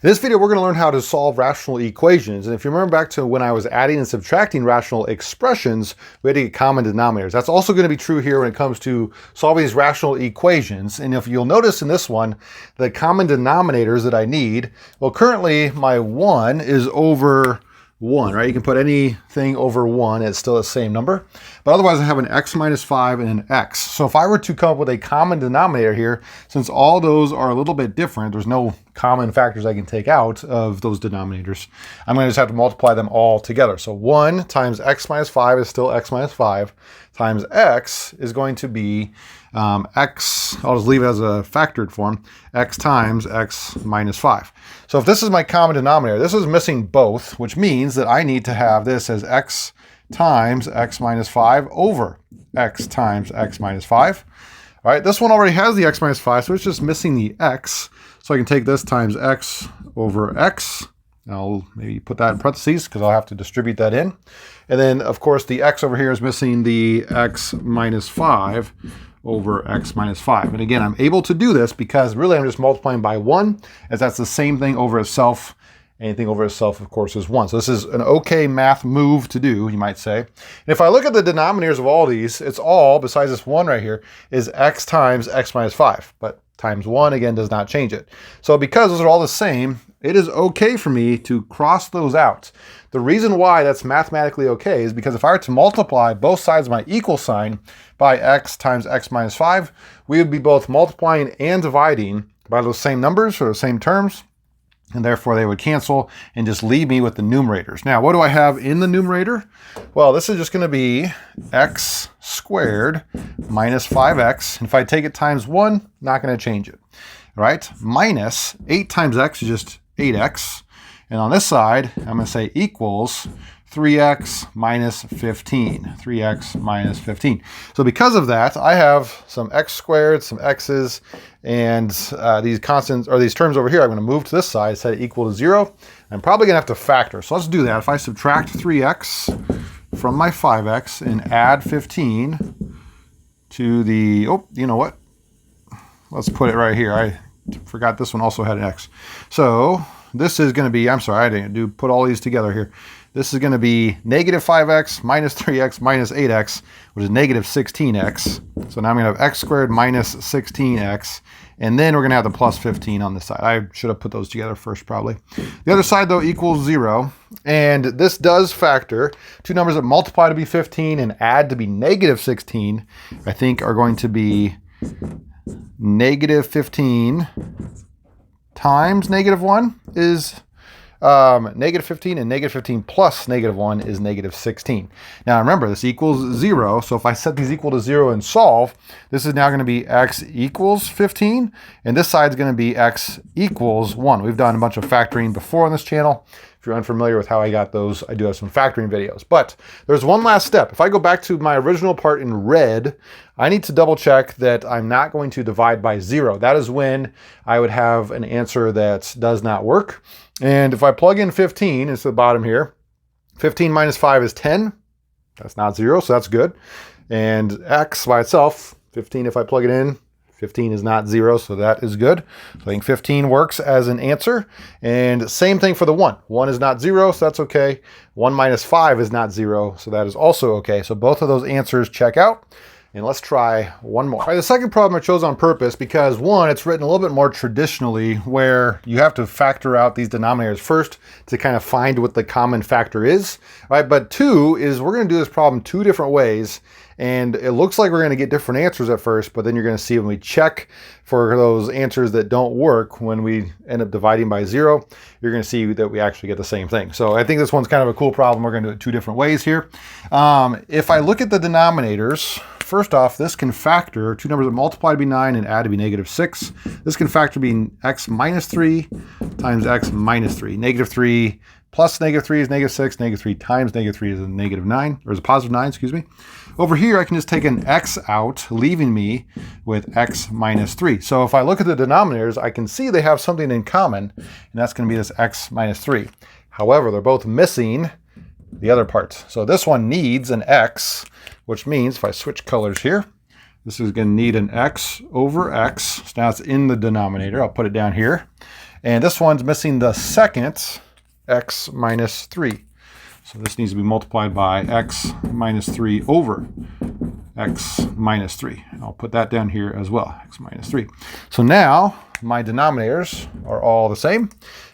In this video, we're going to learn how to solve rational equations. And if you remember back to when I was adding and subtracting rational expressions, we had to get common denominators. That's also going to be true here when it comes to solving these rational equations. And if you'll notice in this one, the common denominators that I need, well, currently my 1 is over 1, right? You can put anything over 1, it's still the same number. But otherwise, I have an x minus 5 and an x. So if I were to come up with a common denominator here, since all those are a little bit different, there's no common factors I can take out of those denominators, I'm going to just have to multiply them all together. So 1 times x minus 5 is still x minus 5, times x is going to be x, I'll just leave it as a factored form, x times x minus 5. So if this is my common denominator, this is missing both, which means that I need to have this as x times x minus 5 over x times x minus 5. All right, this one already has the x minus 5, so it's just missing the x. So I can take this times x over x. I'll maybe put that in parentheses because I'll have to distribute that in. And then, of course, the x over here is missing the x minus 5 over x minus 5. And again, I'm able to do this because really I'm just multiplying by 1, as that's the same thing over itself. Anything over itself, of course, is 1. So this is an okay math move to do, you might say. And if I look at the denominators of all these, it's all, besides this 1 right here, is x times x minus 5. But times 1, again, does not change it. So because those are all the same, it is okay for me to cross those out. The reason why that's mathematically okay is because if I were to multiply both sides of my equal sign by x times x minus 5, we would be both multiplying and dividing by those same numbers or the same terms, and therefore they would cancel and just leave me with the numerators. Now, what do I have in the numerator? Well, this is just going to be x squared minus 5x. And if I take it times 1, not going to change it, right? Minus 8 times x is just 8x. And on this side, I'm going to say equals 3x minus 15. 3x minus 15. So because of that, I have some x squared, some x's, and these constants, or these terms over here, I'm going to move to this side, set it equal to 0. I'm probably going to have to factor. So let's do that. If I subtract 3x from my 5x and add 15 to the, oh, you know what? Let's put it right here. I forgot this one also had an x. So this is going to be, I'm sorry, I didn't put all these together here. This is going to be negative 5x minus 3x minus 8x, which is negative 16x. So now I'm going to have x squared minus 16x. And then we're going to have the plus 15 on this side. I should have put those together first, probably. The other side, though, equals 0. And this does factor. Two numbers that multiply to be 15 and add to be negative 16, I think, are going to be negative 15 times negative 1 is negative 15, and negative 15 plus negative 1 is negative 16. Now remember, this equals 0, so if I set these equal to 0 and solve, this is now going to be x equals 15, and this side is going to be x equals 1. We've done a bunch of factoring before on this channel. If you're unfamiliar with how I got those, I do have some factoring videos. But there's one last step. If I go back to my original part in red, I need to double check that I'm not going to divide by 0. That is when I would have an answer that does not work. And if I plug in 15, it's the bottom here. 15 minus 5 is 10. That's not 0, so that's good. And x by itself, 15 if I plug it in, 15 is not 0, so that is good. So I think 15 works as an answer. And same thing for the 1. 1 is not 0, so that's okay. 1 minus 5 is not 0, so that is also okay. So both of those answers check out. And let's try one more. All right, the second problem I chose on purpose because, one, it's written a little bit more traditionally where you have to factor out these denominators first to kind of find what the common factor is, right? But 2 is we're going to do this problem 2 different ways. And it looks like we're going to get different answers at first, but then you're going to see when we check for those answers that don't work, when we end up dividing by 0, you're going to see that we actually get the same thing. So I think this one's kind of a cool problem. We're going to do it 2 different ways here. If I look at the denominators, first off, this can factor 2 numbers that multiply to be 9 and add to be negative 6. This can factor being x minus 3 times x minus 3. Negative 3 plus negative 3 is negative 6. Negative 3 times negative 3 is a negative 9, or is a positive 9, excuse me. Over here, I can just take an x out, leaving me with x minus 3. So if I look at the denominators, I can see they have something in common, and that's going to be this x minus 3. However, they're both missing the other part. So this one needs an x, which means if I switch colors here, this is going to need an x over x. So now it's in the denominator. I'll put it down here. And this one's missing the second x minus 3. So this needs to be multiplied by x minus 3 over x minus 3. I'll put that down here as well, x minus 3. So now my denominators are all the same,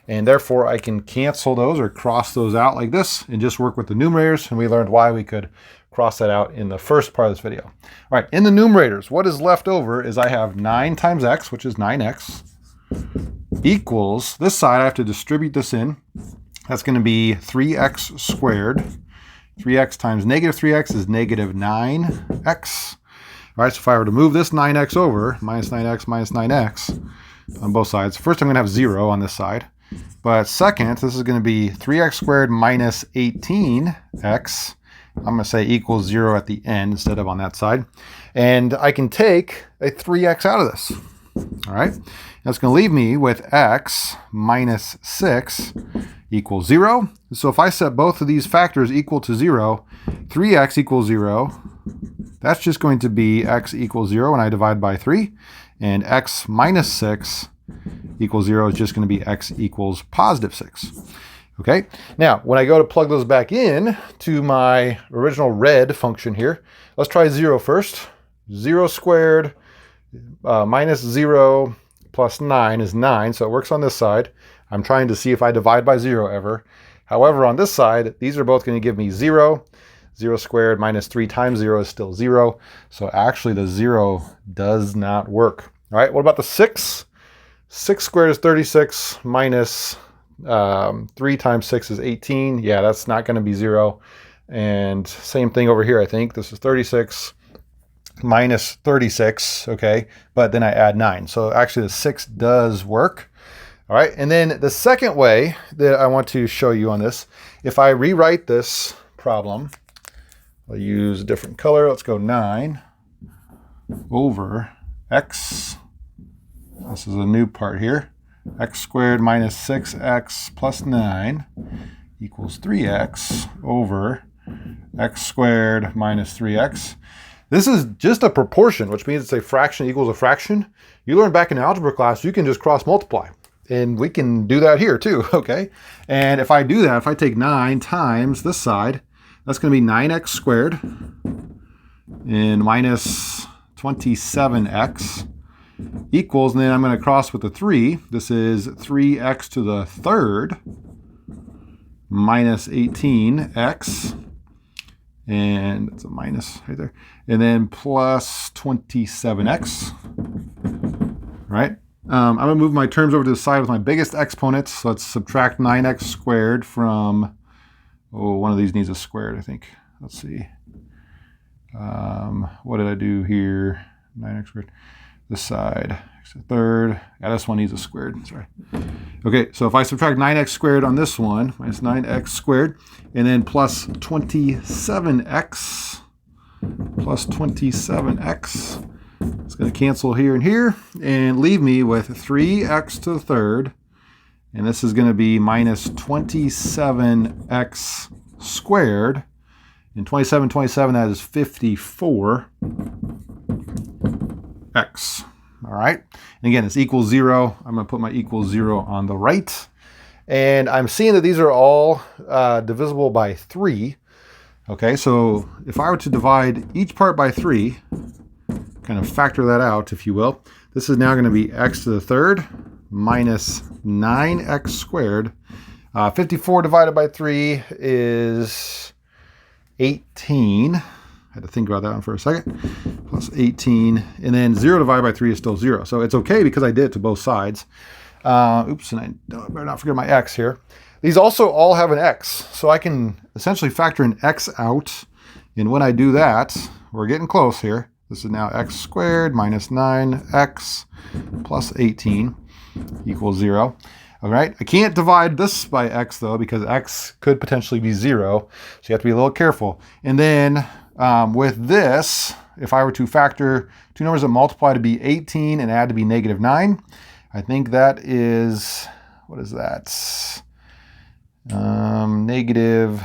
and therefore I can cancel those or cross those out like this and just work with the numerators, and we learned why we could cross that out in the first part of this video. All right, in the numerators, what is left over is I have 9 times x, which is 9x, equals, this side I have to distribute this in. That's going to be 3x squared. 3x times negative 3x is negative 9x. All right, so if I were to move this 9x over, minus 9x on both sides, first I'm going to have 0 on this side. But second, this is going to be 3x squared minus 18x. I'm going to say equals 0 at the end instead of on that side. And I can take a 3x out of this. All right, that's going to leave me with x minus 6 equals 0. So if I set both of these factors equal to 0, 3x equals 0. That's just going to be x equals 0 when I divide by 3. And x minus 6 equals 0 is just going to be x equals positive 6. Okay, now when I go to plug those back in to my original red function here, let's try 0 first. 0 squared minus 0 plus 9 is 9, so it works on this side. I'm trying to see if I divide by 0 ever. However, on this side, these are both going to give me 0. 0 squared minus 3 times 0 is still 0. So actually the 0 does not work. All right, what about the 6? 6 squared is 36 minus 3 times 6 is 18. Yeah, that's not going to be 0. And same thing over here, I think. This is 36 minus 36, okay? But then I add 9. So actually the 6 does work. All right, and then the second way that I want to show you on this, if I rewrite this problem, I'll use a different color. Let's go 9 over x. This is a new part here. X squared minus 6x plus 9 equals 3x over x squared minus 3x. This is just a proportion, which means it's a fraction equals a fraction. You learned back in algebra class, you can just cross multiply. And we can do that here too, okay? And if I do that, if I take 9 times this side, that's going to be 9x squared and minus 27x equals, and then I'm going to cross with the 3. This is 3x to the third minus 18x, and it's a minus right there, and then plus 27x, right? I'm going to move my terms over to the side with my biggest exponents. So let's subtract 9x squared from, one of these needs a squared, I think. Let's see. What did I do here? 9x squared. This side, x to the third. Yeah, this one needs a squared, sorry. Okay, so if I subtract 9x squared on this one, minus 9x squared, and then plus 27x, plus 27x, it's going to cancel here and here and leave me with 3x to the third. And this is going to be minus 27x squared. And 27, that is 54x. All right. And again, it's equals 0. I'm going to put my equals 0 on the right. And I'm seeing that these are all divisible by 3. Okay, so if I were to divide each part by 3, kind of factor that out, if you will. This is now going to be x to the third minus 9x squared. 54 divided by 3 is 18. I had to think about that one for a second. Plus 18. And then 0 divided by 3 is still 0. So it's okay because I did it to both sides. Oops, and I better not forget my x here. These also all have an x. So I can essentially factor an x out. And when I do that, we're getting close here. This is now x squared minus 9x plus 18 equals 0. All right, I can't divide this by x though because x could potentially be 0. So you have to be a little careful. And then with this, if I were to factor two numbers that multiply to be 18 and add to be negative 9, I think that is, what is that? Negative,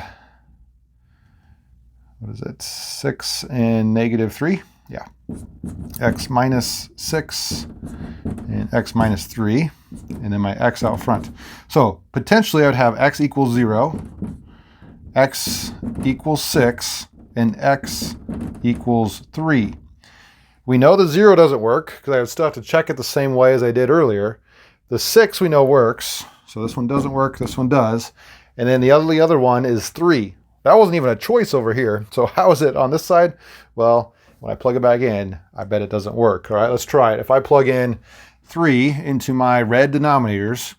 what is it? 6 and negative 3. Yeah. X minus 6 and X minus 3, and then my X out front. So potentially I would have X equals 0, X equals 6, and X equals 3. We know the 0 doesn't work because I would still have to check it the same way as I did earlier. The 6 we know works, so this one doesn't work, this one does. And then the other one is 3. That wasn't even a choice over here. So how is it on this side? Well, when I plug it back in, I bet it doesn't work. All right, let's try it. If I plug in 3 into my red denominators,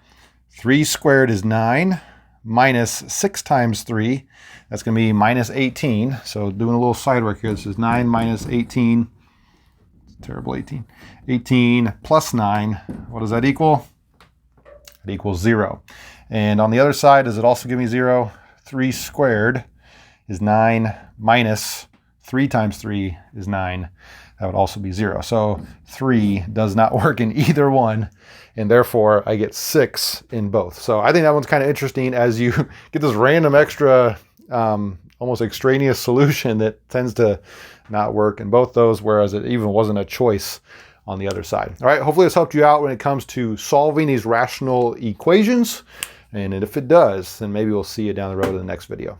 3 squared is 9, minus 6 times 3, that's going to be minus 18. So doing a little side work here, this is 9 minus 18. Terrible 18. 18 plus 9, what does that equal? It equals 0. And on the other side, does it also give me 0? 3 squared is 9 minus 3 times 3 is 9. That would also be 0. So 3 does not work in either one, and therefore I get 6 in both. So I think that one's kind of interesting as you get this random extra, almost extraneous solution that tends to not work in both those, whereas it even wasn't a choice on the other side. All right, hopefully this helped you out when it comes to solving these rational equations. And if it does, then maybe we'll see you down the road in the next video.